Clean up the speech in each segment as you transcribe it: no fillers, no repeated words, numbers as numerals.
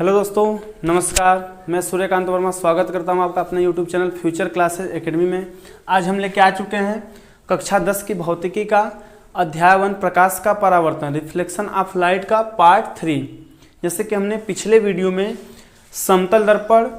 Hello दोस्तों, नमस्कार। मैं सूर्यकांत वर्मा स्वागत करता हूं आपका अपने YouTube channel future classes academy में। आज हम लेके आ चुके हैं कक्षा 10 की भौतिकी का अध्याय 1 प्रकाश का परावर्तन रिफ्लेक्शन ऑफ लाइट का पार्ट 3। जैसे कि हमने पिछले वीडियो में समतल दर्पण,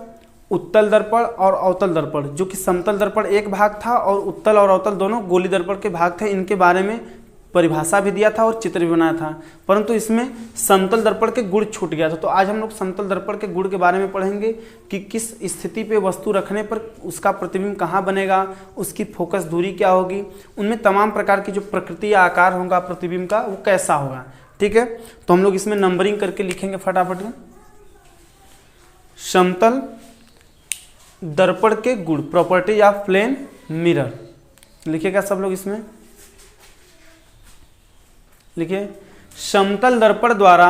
उत्तल दर्पण और अवतल दर्पण, जो कि समतल दर्पण एक भाग था और उत्तल और अवतल दोनों गोली दर्पण के भाग थे, इनके बारे में परिभाषा भी दिया था और चित्र भी बनाया था। परंतु इसमें समतल दर्पण के गुण छूट गया था। तो आज हम लोग समतल दर्पण के गुण के बारे में पढ़ेंगे कि किस स्थिति पे वस्तु रखने पर उसका प्रतिबिंब कहाँ बनेगा, उसकी फोकस दूरी क्या होगी, उनमें तमाम प्रकार की जो प्रकृति या आकार होगा प्रतिबिंब का वो कैसा होगा। ठीक है, तो हम लोग इसमें नंबरिंग करके लिखेंगे फटाफट में। समतल दर्पण के गुण, प्रॉपर्टी ऑफ प्लेन मिरर, लिखिएगा सब लोग। इसमें लिखिए, समतल दर्पण द्वारा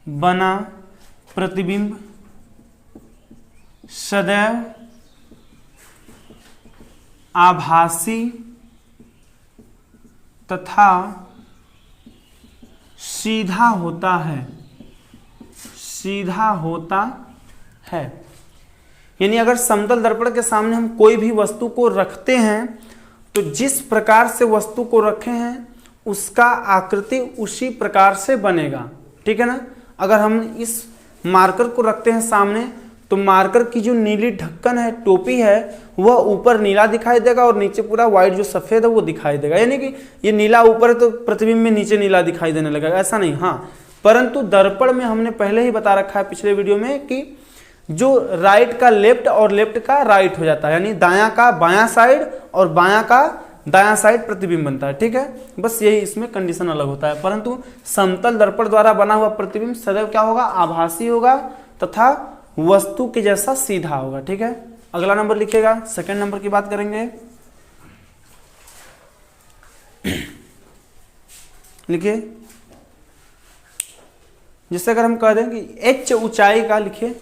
बना प्रतिबिंब सदैव आभासी तथा सीधा होता है। यानी अगर समतल दर्पण के सामने हम कोई भी वस्तु को रखते हैं तो जिस प्रकार से वस्तु को रखे हैं उसका आकृति उसी प्रकार से बनेगा। ठीक है ना। अगर हम इस मार्कर को रखते हैं सामने तो मार्कर की जो नीली ढक्कन है, टोपी है, वह ऊपर नीला दिखाई देगा और नीचे पूरा व्हाइट जो सफेद है वो दिखाई देगा। यानी कि ये नीला ऊपर है तो प्रतिबिंब में नीचे नीला दिखाई देने लगेगा, ऐसा नहीं। हाँ, परंतु दर्पण में हमने पहले ही बता रखा है पिछले वीडियो में कि जो राइट का लेफ्ट और लेफ्ट का राइट हो जाता है, यानी दायां का बायां साइड और बायां का दायां साइड प्रतिबिंब बनता है। ठीक है, बस यही इसमें कंडीशन अलग होता है। परंतु समतल दर्पण द्वारा बना हुआ प्रतिबिंब सदैव क्या होगा, आभासी होगा तथा वस्तु के जैसा सीधा होगा। ठीक है, अगला नंबर लिखिएगा। सेकंड नंबर की बात करेंगे। लिखिए, जैसे अगर हम कह दें कि h ऊंचाई का, लिखिए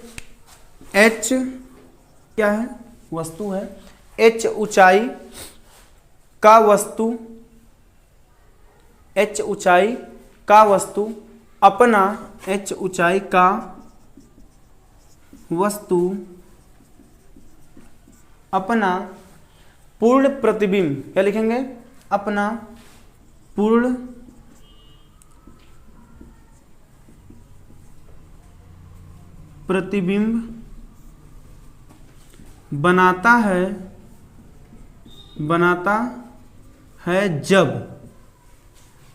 h क्या है, वस्तु है। h ऊंचाई का वस्तु अपना h ऊंचाई का वस्तु अपना पूर्ण प्रतिबिंब, क्या लिखेंगे, अपना पूर्ण प्रतिबिंब बनाता है जब,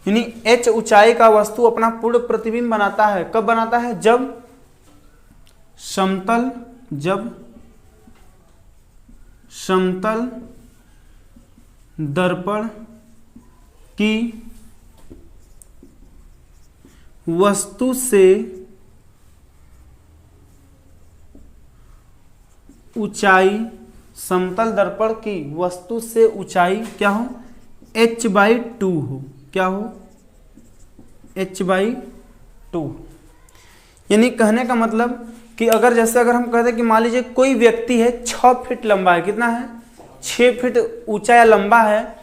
यानी h ऊंचाई का वस्तु अपना पूर्ण प्रतिबिंब बनाता है। कब बनाता है, जब समतल दर्पण की वस्तु से ऊंचाई, समतल दर्पण की वस्तु से ऊंचाई क्या हो, h/2 हो। क्या हो, h/2। यानी कहने का मतलब कि अगर हम कहते हैं कि मान लीजिए कोई व्यक्ति है 6 फीट लंबा है, कितना है, 6 फीट ऊंचा या लंबा है,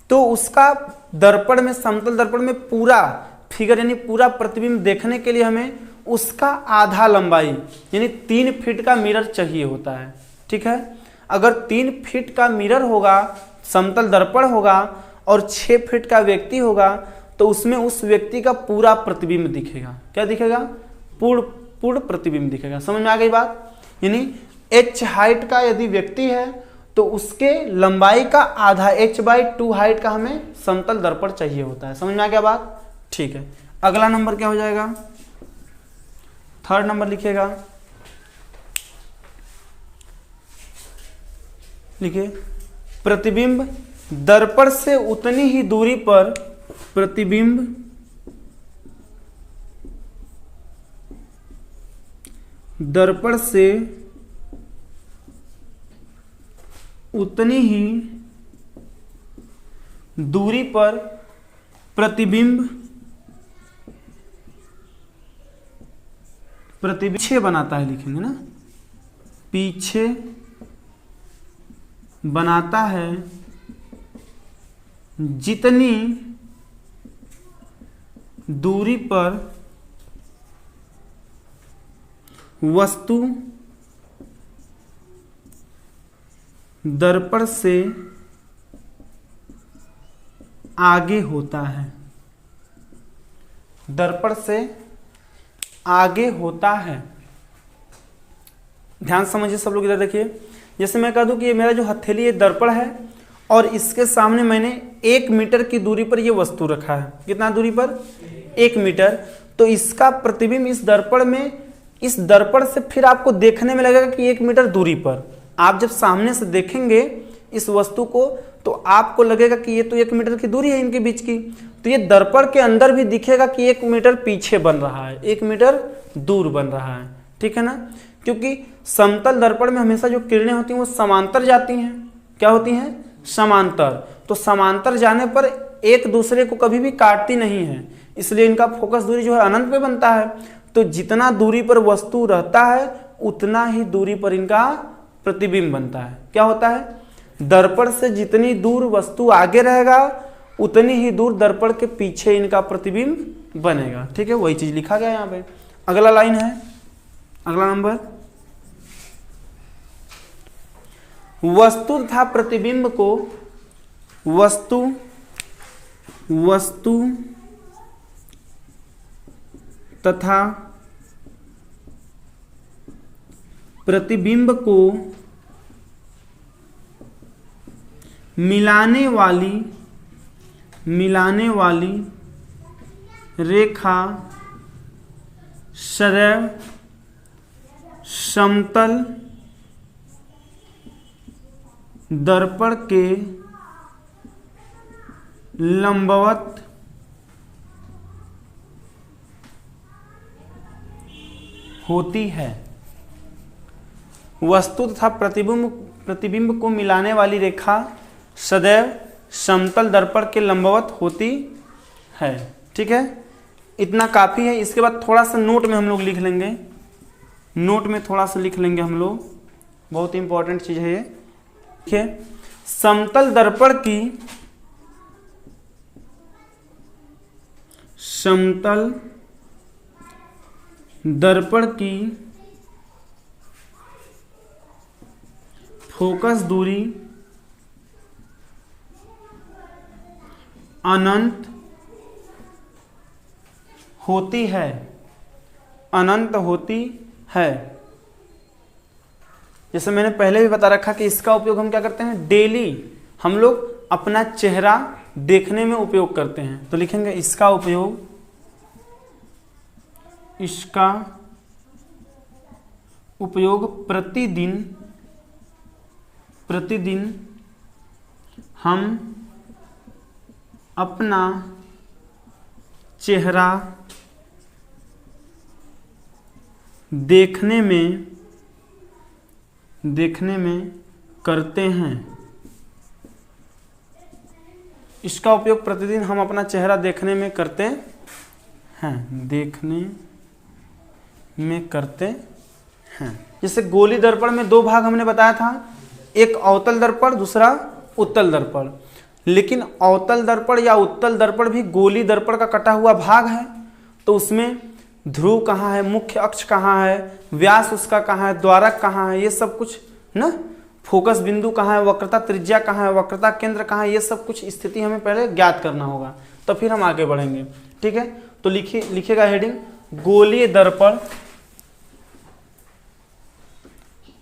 तो उसका दर्पण में, समतल दर्पण में पूरा फिगर यानी पूरा प्रतिबिंब देखने के लिए हमें उसका आधा लंबाई यानी 3 फीट का मिरर चाहिए होता है। ठीक है, अगर 3 फीट का मिरर होगा, समतल दर्पण होगा और 6 फीट का व्यक्ति होगा तो उसमें उस व्यक्ति का पूरा प्रतिबिंब दिखेगा। क्या दिखेगा, पूर्ण प्रतिबिंब दिखेगा। समझ में आ गई बात। यानी h हाइट का यदि व्यक्ति है तो उसके लंबाई का आधा, h/2 हाइट का हमें समतल दर्पण चाहिए होता है। समझ में आ गया बात। ठीक है, अगला नंबर क्या हो जाएगा, थर्ड नंबर लिखिएगा। लिखिए, प्रतिबिंब दर्पण से उतनी ही दूरी पर, प्रतिबिंब दर्पण से उतनी ही दूरी पर प्रतिबिंब छे बनाता है, लिखेंगे ना, पीछे बनाता है जितनी दूरी पर वस्तु दर्पण से आगे होता है, दर्पण से आगे होता है। ध्यान से समझिए सब लोग, इधर देखिए। जैसे मैं कह दूं कि ये मेरा जो हथेली ये दर्पण है और इसके सामने मैंने 1 मीटर की दूरी पर ये वस्तु रखा है। कितना दूरी पर? 1 मीटर। तो इसका प्रतिबिंब इस दर्पण में, इस दर्पण से फिर आपको देखने में लगेगा कि 1 मीटर दूरी पर। आप जब सामने से देखेंगे इस वस्तु को तो आपको लगेगा कि ये तो 1 मीटर की दूरी है इनके बीच की। तो ये दर्पण के अंदर भी दिखेगा कि 1 मीटर पीछे बन रहा है, 1 मीटर दूर बन रहा है। ठीक है ना? क्योंकि समतल दर्पण में हमेशा जो किरणें होती हैं वो समांतर जाती हैं। क्या होती हैं? समांतर। तो समांतर जाने पर एक दूसरे को कभी भी काटती नहीं है, इसलिए इनका फोकस दूरी जो है अनंत पे बनता है। तो जितना दूरी पर वस्तु रहता है उतना ही दूरी पर इनका प्रतिबिंब बनता है। क्या होता है? दर्पण से जितनी दूर वस्तु आगे रहेगा उतनी ही दूर दर्पण के पीछे इनका प्रतिबिंब बनेगा। ठीक है, वही चीज लिखा गया यहाँ पे। अगला लाइन है, अगला नंबर, वस्तु तथा प्रतिबिंब को वस्तु तथा प्रतिबिंब को मिलाने वाली रेखा सदैव समतल दर्पण के लंबवत होती है। वस्तु तथा प्रतिबिंब को मिलाने वाली रेखा सदैव समतल दर्पण के लंबवत होती है। ठीक है, इतना काफ़ी है। इसके बाद थोड़ा सा नोट में हम लोग लिख लेंगे, नोट में थोड़ा सा लिख लेंगे हम लोग, बहुत इंपॉर्टेंट चीज़ है ये। ठीक है, समतल दर्पण की फोकस दूरी अनंत होती है, अनंत होती है। जैसे मैंने पहले भी बता रखा कि इसका उपयोग हम क्या करते हैं? डेली हम लोग अपना चेहरा देखने में उपयोग करते हैं। तो लिखेंगे इसका उपयोग प्रतिदिन हम अपना चेहरा देखने में करते हैं। इसका उपयोग प्रतिदिन हम अपना चेहरा देखने में करते हैं, देखने में करते हैं। जैसे गोली दर्पण में 2 भाग हमने बताया था, एक अवतल दर्पण, दूसरा उत्तल दर्पण। लेकिन अवतल दर्पण या उत्तल दर्पण भी गोली दर्पण का कटा हुआ भाग है। तो उसमें ध्रुव कहाँ है, मुख्य अक्ष कहाँ है, व्यास उसका कहाँ है, द्वारक कहाँ है, ये सब कुछ ना, फोकस बिंदु कहाँ है, वक्रता त्रिज्या कहाँ है, वक्रता केंद्र कहाँ है, ये सब कुछ स्थिति हमें पहले ज्ञात करना होगा, तो फिर हम आगे बढ़ेंगे। ठीक है, तो लिखिएगा हेडिंग, गोलीय दर्पण,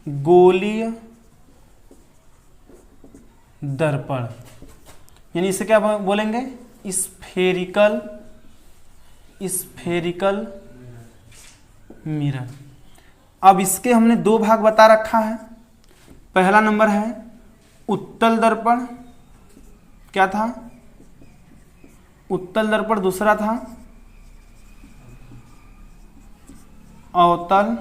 गोलीय दर्पण, यानी इसे क्या बोलेंगे? Spherical mirror. अब इसके हमने 2 भाग बता रखा है। पहला नंबर है उत्तल दर्पण, क्या था? उत्तल दर्पण। दूसरा था अवतल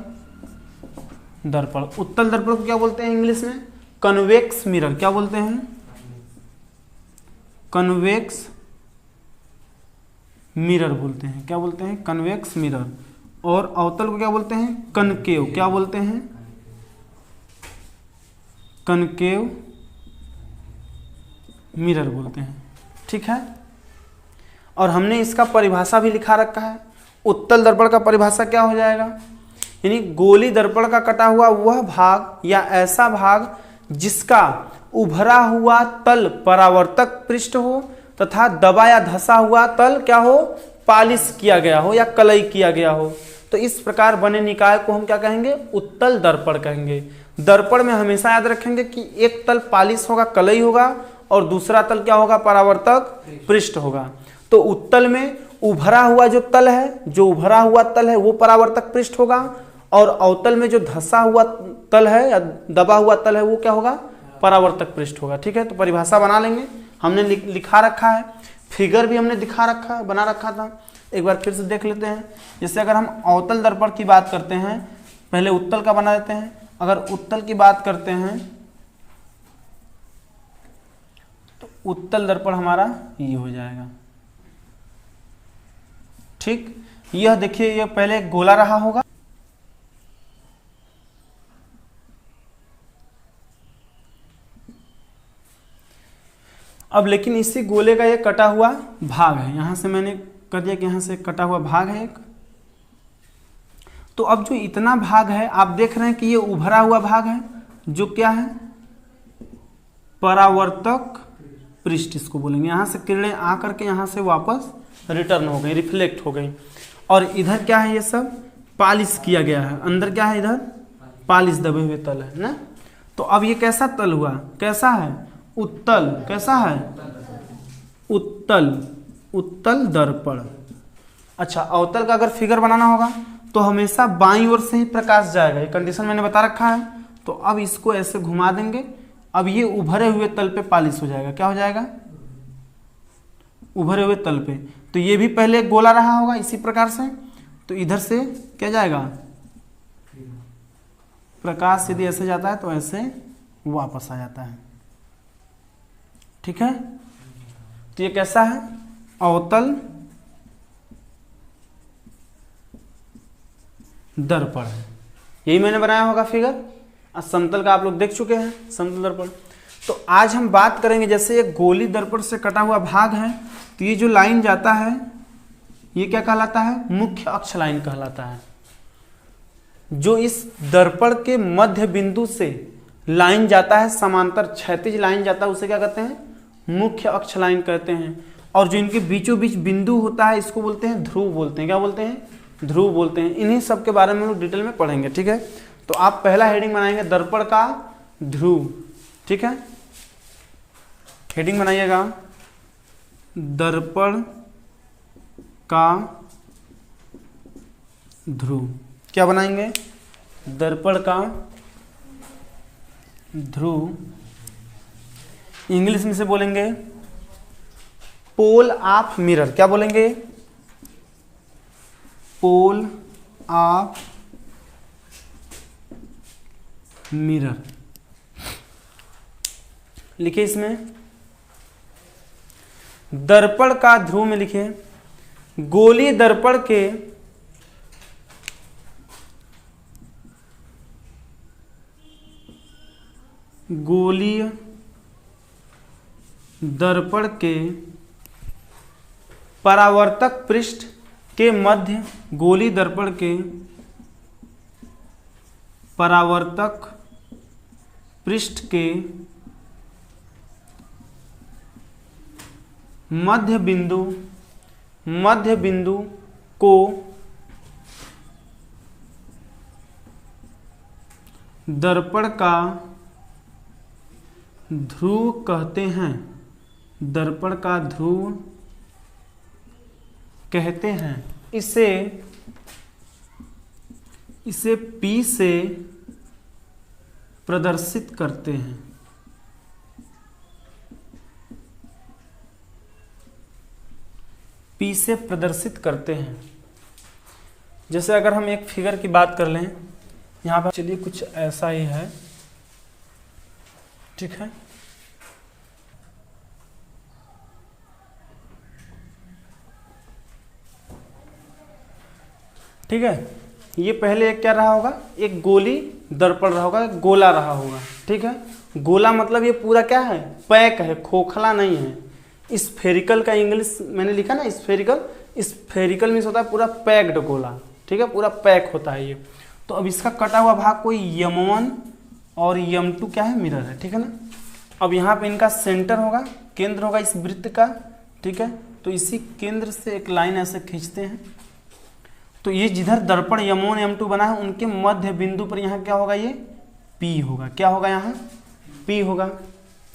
दर्पण। उत्तल दर्पण को क्या बोलते हैं इंग्लिश में? Convex mirror. क्या बोलते हैं? कन्वेक्स मिरर बोलते हैं। क्या बोलते हैं? Convex mirror. और अवतल को क्या बोलते हैं? कनकेव। क्या बोलते हैं? कनकेव मिरर बोलते हैं। ठीक है, और हमने इसका परिभाषा भी लिखा रखा है। उत्तल दर्पण का परिभाषा क्या हो जाएगा, यानी गोली दर्पण का कटा हुआ वह भाग या ऐसा भाग जिसका उभरा हुआ तल परावर्तक पृष्ठ हो तथा दबा या धसा हुआ तल क्या हो, पालिश किया गया हो या कलई किया गया हो। तो इस प्रकार बने निकाय को हम क्या कहेंगे, उत्तल दर्पण कहेंगे। दर्पण में हमेशा याद रखेंगे कि एक तल पालिश होगा, कलई होगा, और दूसरा तल क्या होगा, परावर्तक पृष्ठ होगा। तो उत्तल में उभरा हुआ जो तल है, जो उभरा हुआ तल है वो परावर्तक पृष्ठ होगा, और अवतल में जो धसा हुआ तल है या दबा हुआ तल है वो क्या होगा, परावर्तक पृष्ठ होगा। ठीक है, तो परिभाषा बना लेंगे, हमने लिखा रखा है, फिगर भी हमने दिखा रखा है, बना रखा था। एक बार फिर से देख लेते हैं। जैसे अगर हम अवतल दर्पण की बात करते हैं, पहले उत्तल का बना देते हैं। अगर उत्तल की बात करते हैं तो उत्तल दर्पण हमारा ये हो जाएगा। ठीक, यह देखिए, यह पहले गोला रहा होगा, अब लेकिन इसी गोले का ये कटा हुआ भाग है, यहां से मैंने कर दिया कि यहां से कटा हुआ भाग है एक। तो अब जो इतना भाग है आप देख रहे हैं कि ये उभरा हुआ भाग है, जो क्या है, परावर्तक पृष्ठ इसको बोलेंगे। यहां से किरणें आकर के यहां से वापस रिटर्न हो गई, रिफ्लेक्ट हो गई, और इधर क्या है, ये सब पालिश किया गया है। अंदर क्या है, इधर पालिश दबे हुए तल है ना। तो अब ये कैसा तल हुआ, कैसा है, उत्तल। कैसा है, उत्तल, उत्तल दर्पण। अच्छा, अवतल का अगर फिगर बनाना होगा तो हमेशा बाईं ओर से ही प्रकाश जाएगा, ये कंडीशन मैंने बता रखा है। तो अब इसको ऐसे घुमा देंगे, अब ये उभरे हुए तल पे पालिश हो जाएगा। क्या हो जाएगा, उभरे हुए तल पे। तो ये भी पहले गोला रहा होगा इसी प्रकार से, तो इधर से क्या जाएगा, प्रकाश यदि ऐसे जाता है तो ऐसे वापस आ जाता है। ठीक है, तो ये कैसा है, अवतल दर्पण है, यही मैंने बनाया होगा फिगर। और समतल का आप लोग देख चुके हैं, समतल दर्पण। तो आज हम बात करेंगे, जैसे ये गोली दर्पण से कटा हुआ भाग है, तो ये जो लाइन जाता है ये क्या कहलाता है, मुख्य अक्ष लाइन कहलाता है। जो इस दर्पण के मध्य बिंदु से लाइन जाता है, समांतर क्षैतिज लाइन जाता है, उसे क्या कहते हैं, मुख्य अक्ष लाइन कहते हैं। और जो इनके बीचों बीच बिंदु होता है इसको बोलते हैं ध्रुव बोलते हैं। क्या बोलते हैं, ध्रुव बोलते हैं। इन्हीं सब के बारे में हम लोग डिटेल में पढ़ेंगे। ठीक है, तो आप पहला हेडिंग बनाएंगे दर्पण का ध्रुव। ठीक है, हेडिंग बनाइएगा दर्पण का ध्रुव। क्या बनाएंगे, दर्पण का ध्रुव। इंग्लिश में से बोलेंगे पोल ऑफ मिरर। क्या बोलेंगे, पोल ऑफ मिरर। लिखिए इसमें दर्पण का ध्रुव में लिखिए गोली दर्पण के गोलीय दर्पण के परावर्तक पृष्ठ के मध्य, गोली दर्पण के परावर्तक पृष्ठ के मध्य बिंदु को दर्पण का ध्रुव कहते हैं। दर्पण का ध्रुव कहते हैं। इसे P से प्रदर्शित करते हैं। P से प्रदर्शित करते हैं। जैसे अगर हम एक फिगर की बात कर लें, यहाँ पर चलिए कुछ ऐसा ही है। ठीक है, ठीक है, ये पहले एक क्या रहा होगा, एक गोली दर्पण रहा होगा, एक गोला रहा होगा। ठीक है, गोला मतलब ये पूरा क्या है, पैक है, खोखला नहीं है। स्फेरिकल का इंग्लिश मैंने लिखा ना, स्फेरिकल, स्फेरिकल मीन्स होता है पूरा पैक्ड गोला, ठीक है, पूरा पैक होता है ये। तो अब इसका कटा हुआ भाग कोई यम1 और यम2 क्या है, मिरर है, ठीक है ना। अब यहाँ पे इनका सेंटर होगा, केंद्र होगा इस वृत्त का, ठीक है। तो इसी केंद्र से एक लाइन ऐसे खींचते हैं, तो ये जिधर दर्पण यम1 यम2 बना है उनके मध्य बिंदु पर यहाँ क्या होगा, ये P होगा, क्या होगा यहाँ P होगा,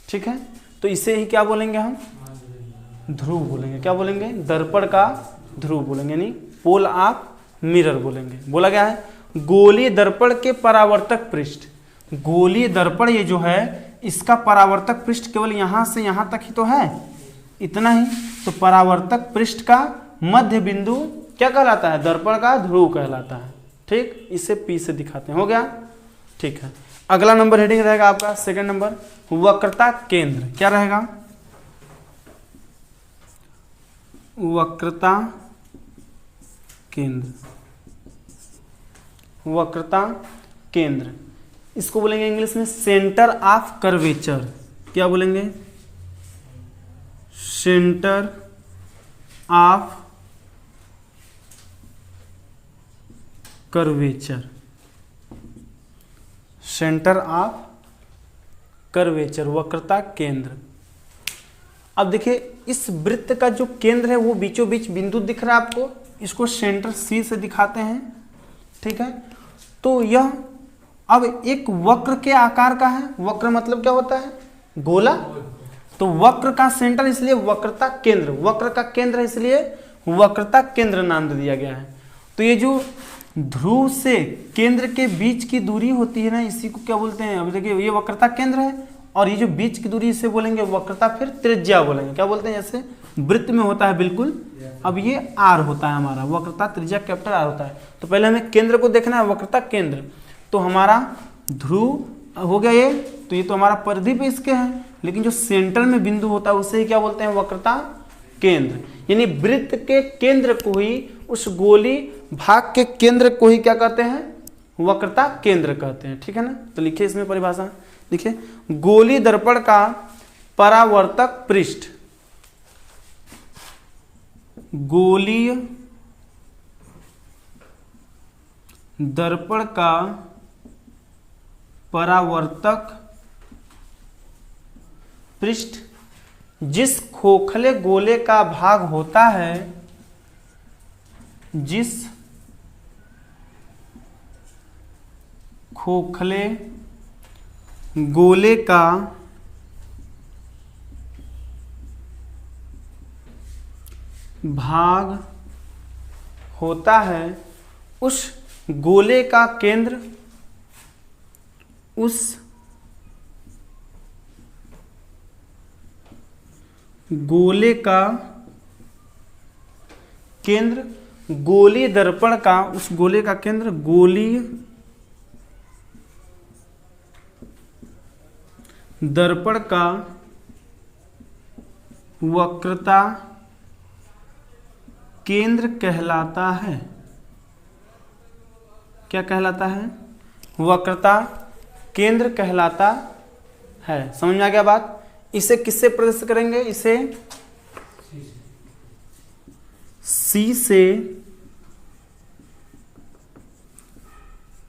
ठीक है। तो इसे ही क्या बोलेंगे हम, ध्रुव बोलेंगे, क्या बोलेंगे, दर्पण का ध्रुव बोलेंगे, यानी पोल ऑफ मिरर बोलेंगे। बोला गया है गोलीय दर्पण के परावर्तक पृष्ठ, गोलीय दर्पण ये जो है इसका परावर्तक पृष्ठ केवल यहाँ से यहाँ तक ही तो है, इतना ही। तो परावर्तक पृष्ठ का मध्य बिंदु क्या कहलाता है, दर्पण का ध्रुव कहलाता है, ठीक। इसे P से दिखाते हैं, हो गया, ठीक है। अगला नंबर हेडिंग रहेगा आपका सेकंड नंबर, वक्रता केंद्र। क्या रहेगा, वक्रता केंद्र, वक्रता केंद्र, इसको बोलेंगे इंग्लिश में सेंटर ऑफ कर्वेचर। क्या बोलेंगे, centre of curvature, centre of curvature, वक्रता केंद्र। अब देखिए इस वृत्त का जो केंद्र है वो बीचों बीच बिंदु दिख रहा है आपको, इसको सेंटर C से दिखाते हैं, ठीक है। तो यह अब एक वक्र के आकार का है, वक्र मतलब क्या होता है, गोला। तो वक्र का सेंटर इसलिए वक्रता केंद्र, वक्र का केंद्र इसलिए वक्रता केंद्र नाम दे दिया गया है। तो ये जो ध्रुव से केंद्र के बीच की दूरी होती है ना, इसी को क्या बोलते हैं, अब देखिए ये वक्रता केंद्र है, और ये जो बीच की दूरी इसे बोलेंगे वक्रता, फिर त्रिज्या बोलेंगे, क्या बोलते हैं, जैसे वृत्त में होता है बिल्कुल। अब ये R होता है हमारा, वक्रता त्रिज्या कैपिटल R होता है। तो पहले हमें केंद्र को देखना है, वक्रता केंद्र। तो हमारा ध्रुव हो गया ये, तो ये तो हमारा परिधि पे इसके है, लेकिन जो सेंटर में बिंदु होता है उसे क्या बोलते हैं, वक्रता केंद्र। यानी वृत्त के केंद्र को ही, उस गोली भाग के केंद्र को ही क्या कहते हैं, वक्रता केंद्र कहते हैं, ठीक है ना। तो लिखिए इसमें परिभाषा, देखिए गोली दर्पण का परावर्तक पृष्ठ, गोलीय दर्पण का परावर्तक पृष्ठ जिस खोखले गोले का भाग होता है, जिस खोखले गोले का भाग होता है, उस गोले का केंद्र, उस गोले का केंद्र, गोलीय दर्पण का, उस गोले का केंद्र गोलीय दर्पण का वक्रता केंद्र कहलाता है। क्या कहलाता है, वक्रता केंद्र कहलाता है। समझ में आ गया बात। इसे किससे प्रदर्शित करेंगे, इसे C से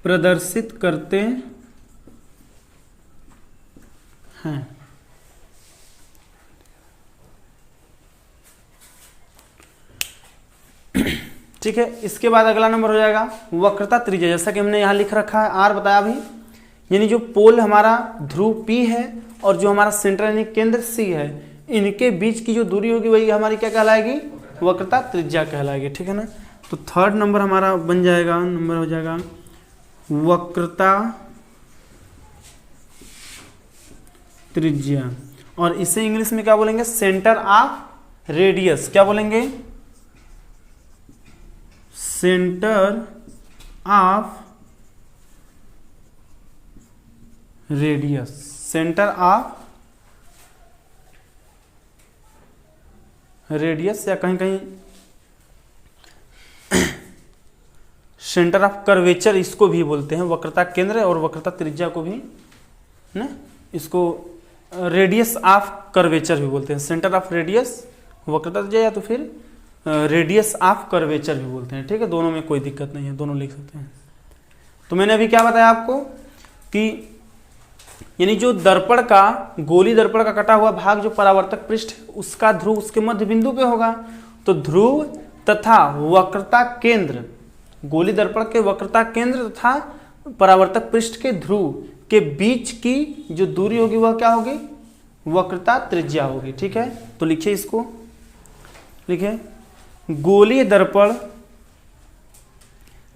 प्रदर्शित करते हैं। ठीक है, इसके बाद अगला नंबर हो जाएगा वक्रता त्रिज्या। जैसा कि हमने यहाँ लिख रखा है, R बताया अभी, यानी जो पोल हमारा ध्रुव P है और जो हमारा सेंटर यानी केंद्र C है, इनके बीच की जो दूरी होगी वही हमारी क्या कहलाएगी, वक्रता त्रिज्या कहलाएगी। ठीक है ना। तो थर्ड नंबर हमारा बन जाएगा, नंबर हो जाएगा वक्रता त्रिज्या, और इसे इंग्लिश में क्या बोलेंगे, सेंटर ऑफ रेडियस। क्या बोलेंगे, centre of radius, centre of radius, या कहीं कहीं सेंटर ऑफ कर्वेचर इसको भी बोलते हैं, वक्रता केंद्र और वक्रता त्रिज्या को भी ना इसको रेडियस ऑफ कर्वेचर भी बोलते हैं, सेंटर ऑफ रेडियस वक्रता त्रिज्या, या तो फिर रेडियस ऑफ कर्वेचर भी बोलते हैं। ठीक है, दोनों में कोई दिक्कत नहीं है, दोनों लिख सकते हैं। तो मैंने अभी क्या बताया आपको कि यानी जो दर्पण का, गोली दर्पण का कटा हुआ भाग जो परावर्तक पृष्ठ है, उसका ध्रुव उसके मध्य बिंदु पे होगा। तो ध्रुव तथा वक्रता केंद्र, गोली दर्पण के वक्रता केंद्र तथा परावर्तक पृष्ठ के ध्रुव के बीच की जो दूरी होगी वह क्या होगी, वक्रता त्रिज्या होगी। ठीक है, तो लिखिए इसको, लिखिए गोलीय दर्पण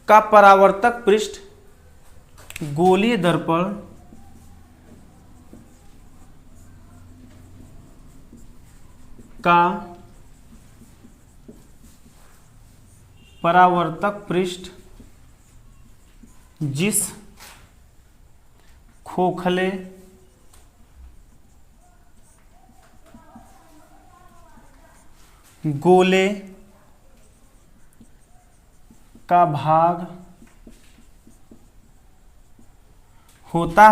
का परावर्तक पृष्ठ, गोलीय दर्पण का परावर्तक पृष्ठ जिस खोखले गोले का भाग होता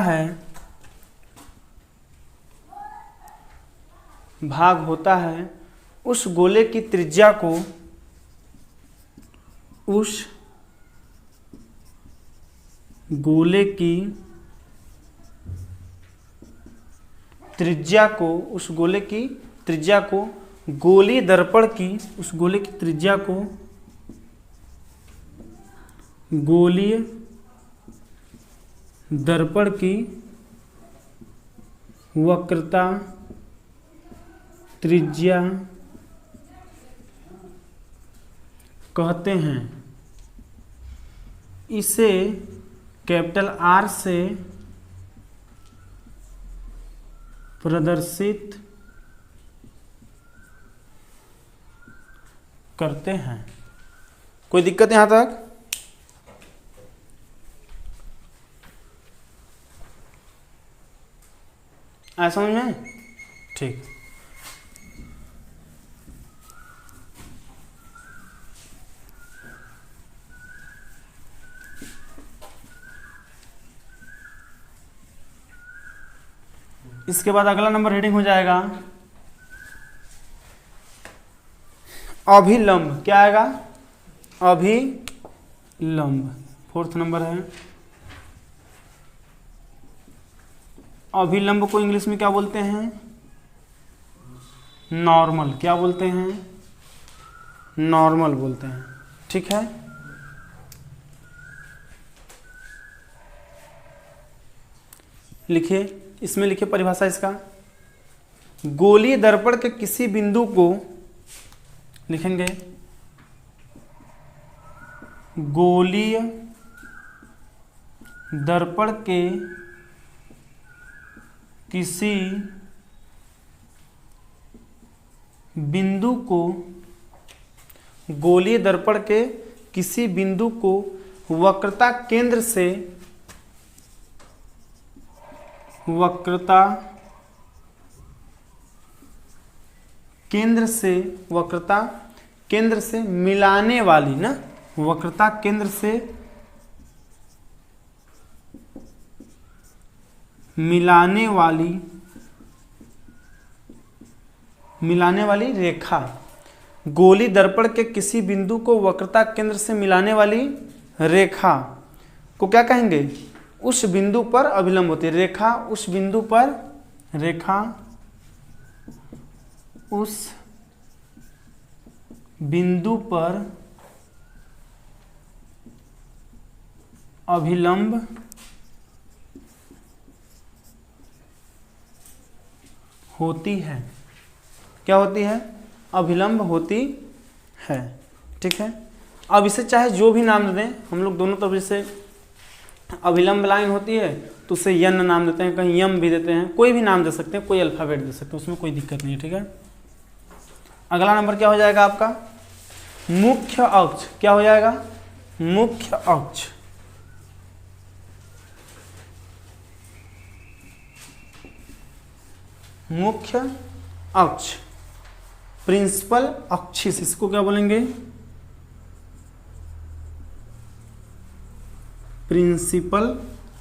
है, उस गोले की त्रिज्या को, उस गोले की त्रिज्या को, उस गोले की त्रिज्या को गोलीय दर्पण की, उस गोले की त्रिज्या को गोलीय दर्पण की वक्रता त्रिज्या कहते हैं। इसे कैपिटल आर से प्रदर्शित करते हैं। कोई दिक्कत यहां तक? आया समझ में? ठीक। इसके बाद अगला नंबर हेडिंग हो जाएगा अभिलंब। क्या आएगा? अभिलंब, 4th नंबर है। अभिलंब को इंग्लिश में क्या बोलते हैं? नॉर्मल। क्या बोलते हैं? नॉर्मल बोलते हैं। ठीक है, लिखिए, इसमें लिखिए परिभाषा इसका। गोलीय दर्पण के किसी बिंदु को लिखेंगे, गोलीय दर्पण के किसी बिंदु को, गोलीय दर्पण के किसी बिंदु को वक्रता केंद्र से, वक्रता केंद्र से, वक्रता केंद्र से मिलाने वाली ना, वक्रता केंद्र से मिलाने वाली रेखा, गोली दर्पण के किसी बिंदु को वक्रता केंद्र से मिलाने वाली रेखा को क्या कहेंगे? उस बिंदु पर अभिलंब होती है। रेखा उस बिंदु पर, रेखा उस बिंदु पर अभिलंब होती है। क्या होती है? अभिलंब होती है। ठीक है, अब इसे चाहे जो भी नाम दें हम लोग दोनों तरफ, जैसे अभिलंब लाइन होती है तो उसे यन नाम देते हैं, कहीं यम भी देते हैं, कोई भी नाम दे सकते हैं, कोई अल्फाबेट दे सकते हैं, उसमें कोई दिक्कत नहीं है। ठीक है, अगला नंबर क्या हो जाएगा आपका? मुख्य अक्ष। क्या हो जाएगा? मुख्य अक्ष। मुख्य अक्ष, प्रिंसिपल अक्षिस, इसको क्या बोलेंगे? प्रिंसिपल,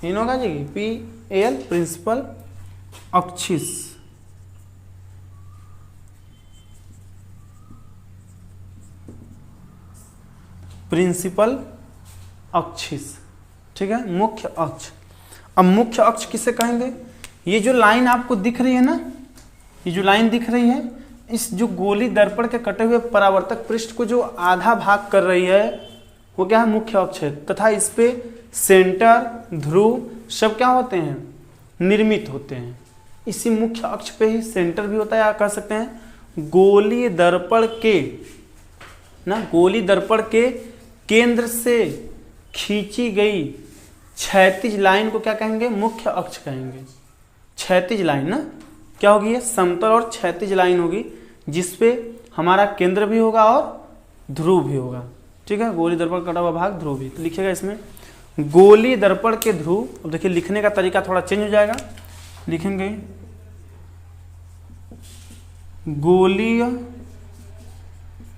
इन होगा जी, PAL, प्रिंसिपल अक्षिस, प्रिंसिपल अक्षिस, ठीक है, मुख्य अक्ष। अब मुख्य अक्ष किसे कहेंगे? ये जो लाइन आपको दिख रही है ना, ये जो लाइन दिख रही है, इस जो गोली दर्पण के कटे हुए परावर्तक पृष्ठ को जो आधा भाग कर रही है वो क्या है? मुख्य अक्ष है। तथा इस पे सेंटर, ध्रुव सब क्या होते हैं? निर्मित होते हैं। इसी मुख्य अक्ष पे ही सेंटर भी होता है, या कह सकते हैं गोली दर्पण के ना, गोली दर्पण के केंद्र से खींची गई क्षैतिज लाइन को क्या कहेंगे? मुख्य अक्ष कहेंगे। क्षैतिज लाइन ना क्या होगी? ये समतल और क्षैतिज लाइन होगी, जिसपे हमारा केंद्र भी होगा और ध्रुव भी होगा, ठीक है। गोली दर्पण कटा हुआ भाग, ध्रुव भी। तो लिखिएगा इसमें गोली दर्पण के ध्रुव। अब देखिए लिखने का तरीका थोड़ा चेंज हो जाएगा, लिखेंगे गोलीय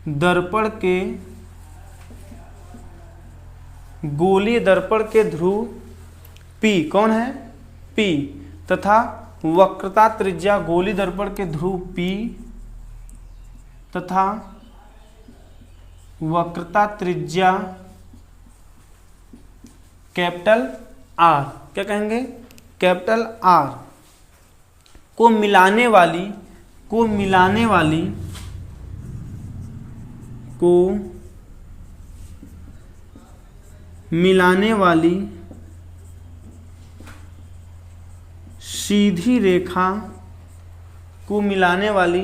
दर्पण के, गोलीय दर्पण के ध्रुव P कौन है? P, तथा वक्रता त्रिज्या गोली दर्पण के ध्रुव P तथा वक्रता त्रिज्या कैपिटल R, क्या कहेंगे? कैपिटल R को मिलाने वाली सीधी रेखा, को मिलाने वाली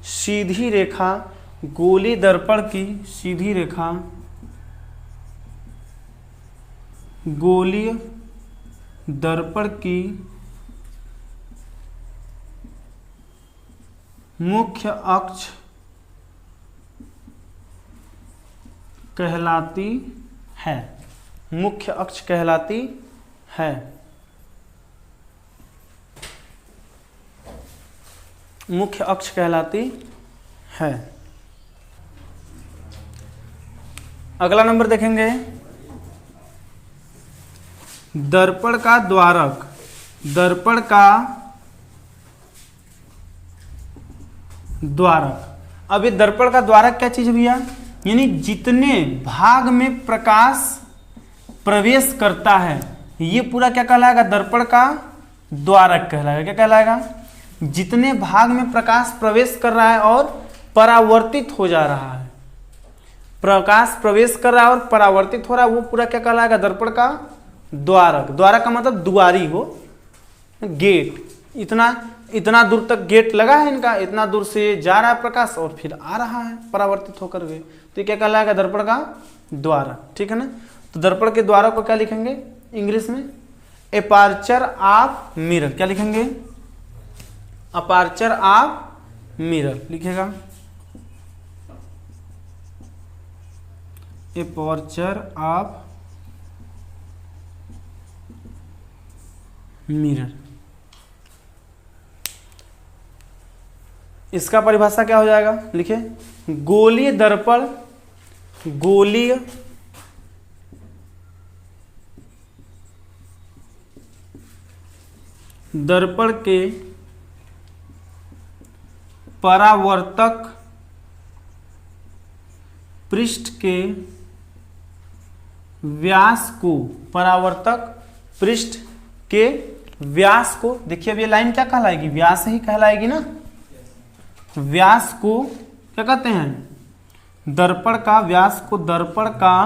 सीधी रेखा गोली दर्पण की, सीधी रेखा गोलीय दर्पण की मुख्य अक्ष कहलाती है, मुख्य अक्ष कहलाती है। मुख्य अक्ष कहलाती है। अगला नंबर देखेंगे, दर्पण का द्वारक। दर्पण का द्वारक। अब ये दर्पण का द्वारक क्या चीज है भैया? यानी जितने भाग में प्रकाश प्रवेश करता है, ये पूरा क्या कहलाएगा? दर्पण का द्वारक कहलाएगा। क्या कहलाएगा? जितने भाग में प्रकाश प्रवेश कर रहा है और परावर्तित हो जा रहा है, प्रकाश प्रवेश कर रहा है और परावर्तित हो रहा है, वो पूरा क्या कहलाएगा? दर्पण का द्वारक। द्वारक का मतलब दुआरी हो, गेट। इतना दूर तक गेट लगा है इनका, इतना दूर से जा रहा है प्रकाश और फिर आ रहा है परावर्तित होकर के, तो ये क्या कहलाएगा? दर्पण का द्वारक, ठीक है ना। तो दर्पण के द्वारक को क्या लिखेंगे इंग्लिश में? Aperture of mirror. क्या लिखेंगे? अपर्चर ऑफ मिरर लिखेगा, एपर्चर ऑफ मिरर। इसका परिभाषा क्या हो जाएगा? लिखिए गोलीय दर्पण, गोलीय दर्पण के परावर्तक पृष्ठ के व्यास को, परावर्तक पृष्ठ के व्यास को, देखिए अब ये लाइन क्या कहलाएगी? व्यास ही कहलाएगी ना। व्यास को क्या कहते हैं? दर्पण का व्यास को दर्पण का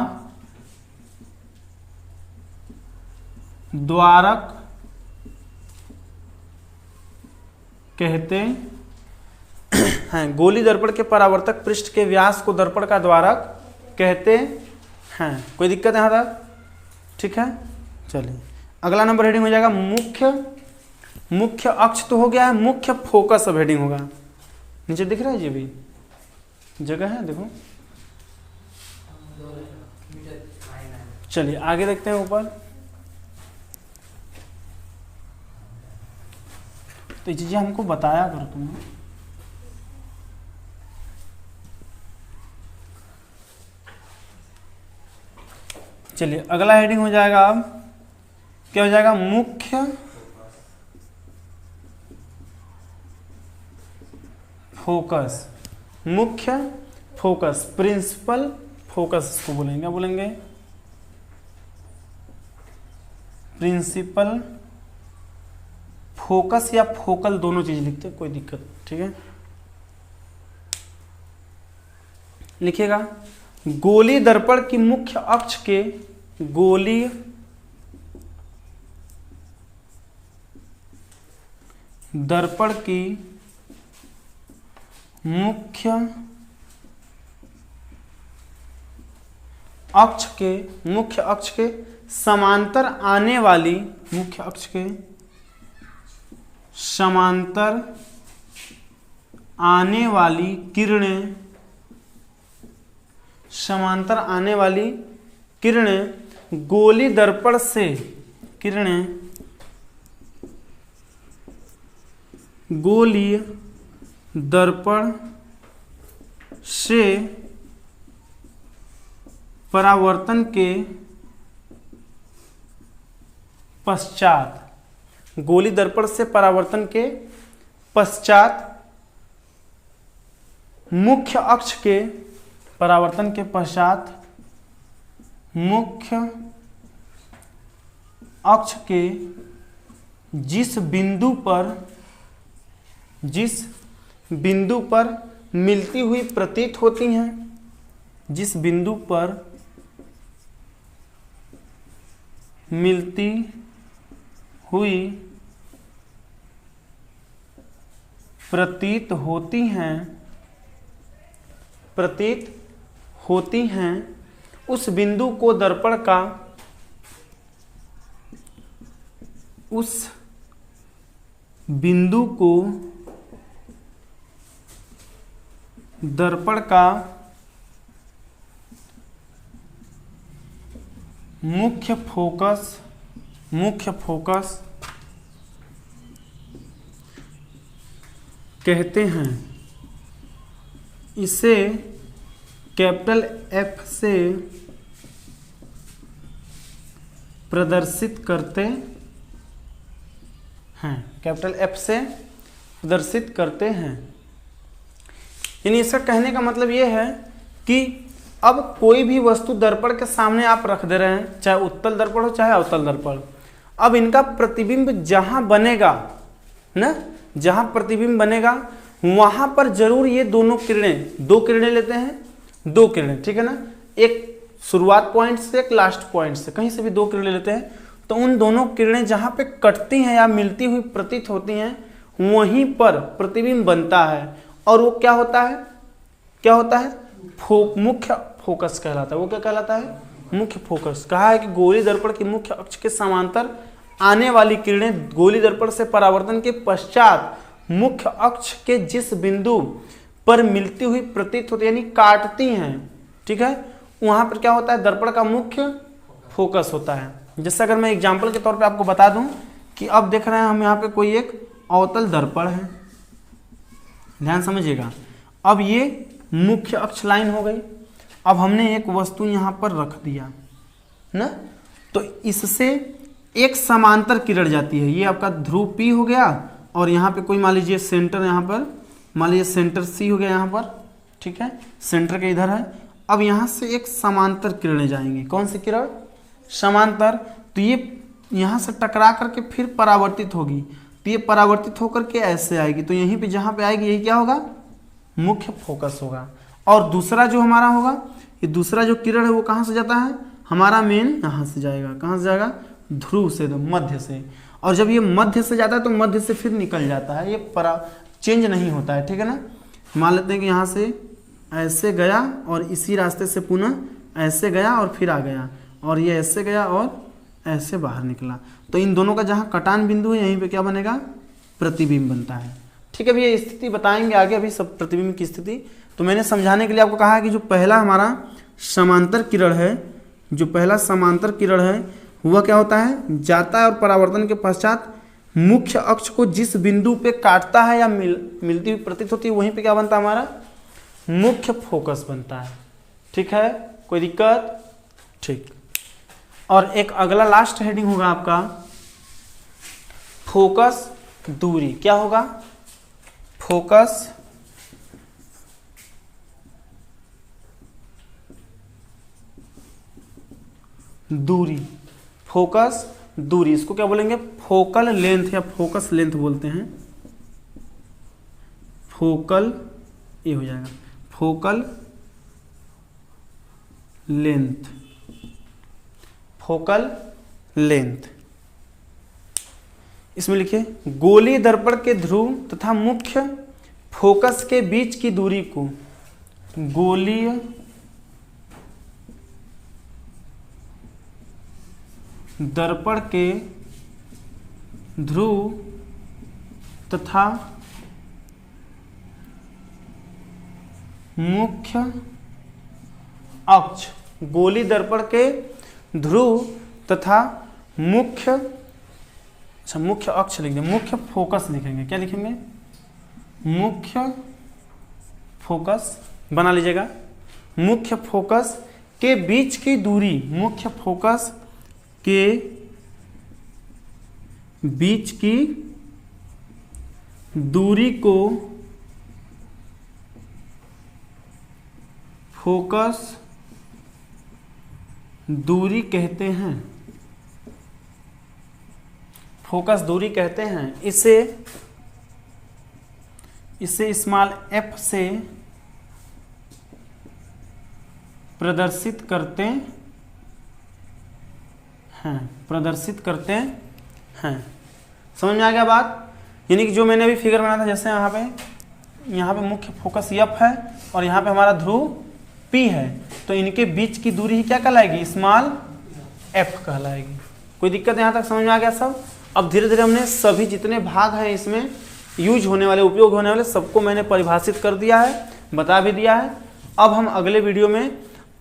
द्वारक कहते हैं। गोली दर्पण के परावर्तक पृष्ठ के व्यास को दर्पण का द्वारक कहते हैं। कोई दिक्कत है यहाँ तक? ठीक है, चलिए अगला नंबर हेडिंग हो जाएगा मुख्य अक्ष तो हो गया है, मुख्य फोकस अब हेडिंग होगा। नीचे दिख रहा है जी, अभी जगह है देखो। चलिए आगे देखते हैं ऊपर। तो ये चीजें हमको बताया करो तुम्हें। चलिए अगला हेडिंग हो जाएगा, अब क्या हो जाएगा? मुख्य फोकस, मुख्य फोकस, प्रिंसिपल फोकस इसको बोलेंगे, क्या बोलेंगे? प्रिंसिपल फोकस या फोकल दोनों चीज लिखते हैं, कोई दिक्कत, ठीक है। लिखिएगा गोली दर्पण की मुख्य अक्ष के, गोली दर्पण की मुख्य अक्ष के समांतर आने वाली, मुख्य अक्ष के समांतर आने वाली किरणें, समांतर आने वाली किरणें गोली दर्पण से, किरणें गोली दर्पण से परावर्तन के पश्चात, गोली दर्पण से परावर्तन के पश्चात मुख्य अक्ष के, परावर्तन के पश्चात मुख्य अक्ष के जिस बिंदु पर मिलती हुई प्रतीत होती हैं, जिस बिंदु पर मिलती हुई प्रतीत होती हैं, उस बिंदु को दर्पण का, उस बिंदु को दर्पण का मुख्य फोकस कहते हैं। इसे कैपिटल F से प्रदर्शित करते हैं, कैपिटल F से प्रदर्शित करते हैं। यानी इसका कहने का मतलब ये है कि अब कोई भी वस्तु दर्पण के सामने आप रख दे रहे हैं, चाहे उत्तल दर्पण हो चाहे अवतल दर्पण, अब इनका प्रतिबिंब जहां बनेगा ना, जहां प्रतिबिंब बनेगा वहां पर जरूर ये दोनों किरणें, दो किरणें लेते हैं, दो किरणें, ठीक है ना, एक शुरुआत पॉइंट से एक लास्ट पॉइंट से, कहीं से भी दो किरणें लेते हैं, तो उन दोनों किरणें जहां पे कटती हैं या मिलती हुई प्रतीत होती हैं वहीं पर प्रतिबिंब बनता है, और वो क्या होता है, क्या होता है? मुख्य फोकस कहलाता है। वो क्या कहलाता है? मुख्य फोकस। कहा है कि गोली दर्पण की मुख्य अक्ष के समांतर आने वाली किरणें गोली दर्पण से परावर्तन के पश्चात मुख्य अक्ष के जिस बिंदु पर मिलती हुई प्रतीत होती, यानी काटती हैं, ठीक है, वहां पर क्या होता है? दर्पण का मुख्य फोकस होता है। जैसे अगर मैं एग्जाम्पल के तौर पे आपको बता दूं कि अब देख रहे हैं हम यहाँ पे कोई एक अवतल दर्पण है, ध्यान समझिएगा, अब ये मुख्य अक्ष लाइन हो गई, अब हमने एक वस्तु यहाँ पर रख दिया ना, तो इससे एक समांतर किरण जाती है, ये आपका ध्रुव P हो गया, और यहाँ पे कोई मान लीजिए सेंटर, यहाँ पर मान लीजिए सेंटर C हो गया यहाँ पर, ठीक है, सेंटर के इधर है। अब यहाँ से एक समांतर किरणें जाएंगी, कौन सी किरण? समांतर। तो ये यहाँ से टकरा करके फिर परावर्तित होगी, तो ये परावर्तित होकर के ऐसे आएगी, तो यहीं पे जहाँ पे आएगी यही क्या होगा? मुख्य फोकस होगा। और दूसरा जो हमारा होगा, ये दूसरा जो किरण है वो कहाँ से जाता है? हमारा मेन यहाँ से जाएगा, कहाँ से जाएगा? ध्रुव से, मध्य से। और जब ये मध्य से जाता है तो मध्य से फिर निकल जाता है, ये चेंज नहीं होता है, ठीक है ना। मान लेते हैं कि यहाँ से ऐसे गया और इसी रास्ते से पुनः ऐसे गया और फिर आ गया, और ये ऐसे गया और ऐसे बाहर निकला, तो इन दोनों का जहाँ कटान बिंदु है यहीं पे क्या बनेगा? प्रतिबिंब बनता है, ठीक है। अभी ये स्थिति बताएंगे आगे, अभी सब प्रतिबिंब की स्थिति। तो मैंने समझाने के लिए आपको कहा है कि जो पहला हमारा समांतर किरण है, जो पहला समांतर किरण है वह क्या होता है? जाता है और परावर्तन के पश्चात मुख्य अक्ष को जिस बिंदु पे काटता है या मिलती हुई प्रतीत होती है वहीं पे क्या बनता है? हमारा मुख्य फोकस बनता है, ठीक है, कोई दिक्कत? ठीक। और एक अगला लास्ट हेडिंग होगा आपका फोकस दूरी। क्या होगा? फोकस दूरी, फोकस दूरी, इसको क्या बोलेंगे? फोकल लेंथ या फोकस लेंथ बोलते हैं। फोकल, ये हो जाएगा फोकल लेंथ, फोकल लेंथ। इसमें लिखिए गोलीय दर्पण के ध्रुव तथा मुख्य फोकस के बीच की दूरी को गोलीय दर्पण के ध्रुव तथा मुख्य अक्ष, गोलीय दर्पण के ध्रुव तथा मुख्य, अच्छा मुख्य अक्ष लिख देंगे, मुख्य फोकस लिखेंगे, क्या लिखेंगे? मुख्य फोकस बना लीजिएगा। मुख्य फोकस के बीच की दूरी, मुख्य फोकस के बीच की दूरी को फोकस दूरी कहते हैं, फोकस दूरी कहते हैं। इसे स्मॉल एफ से प्रदर्शित करते हैं, प्रदर्शित करते हैं। समझ में आ गया बात? यानी कि जो मैंने अभी फिगर बनाया था, जैसे यहाँ पे मुख्य फोकस एफ है और यहाँ पे हमारा ध्रुव पी है, तो इनके बीच की दूरी ही क्या कहलाएगी? स्मॉल एफ कहलाएगी। कोई दिक्कत यहाँ तक समझ में आ गया सब? अब धीरे धीरे हमने सभी जितने भाग हैं इसमें यूज होने वाले, उपयोग होने वाले, सबको मैंने परिभाषित कर दिया है, बता भी दिया है। अब हम अगले वीडियो में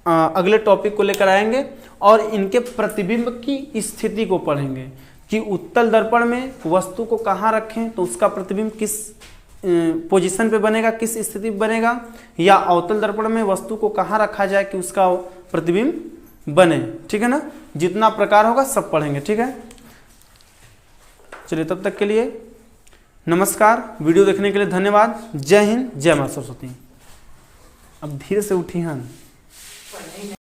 अगले टॉपिक को लेकर आएंगे और इनके प्रतिबिंब की स्थिति को पढ़ेंगे कि उत्तल दर्पण में वस्तु को कहाँ रखें तो उसका प्रतिबिंब किस पोजीशन पे बनेगा, किस स्थिति पे बनेगा, या अवतल दर्पण में वस्तु को कहाँ रखा जाए कि उसका प्रतिबिंब बने। ठीक है ना? जितना प्रकार होगा सब पढ़ेंगे। ठीक है, चलिए तब तक के लिए नमस्कार। वीडियो देखने के लिए धन्यवाद। जय हिंद, जय मां सरस्वती। अब धीरे से उठी हैं।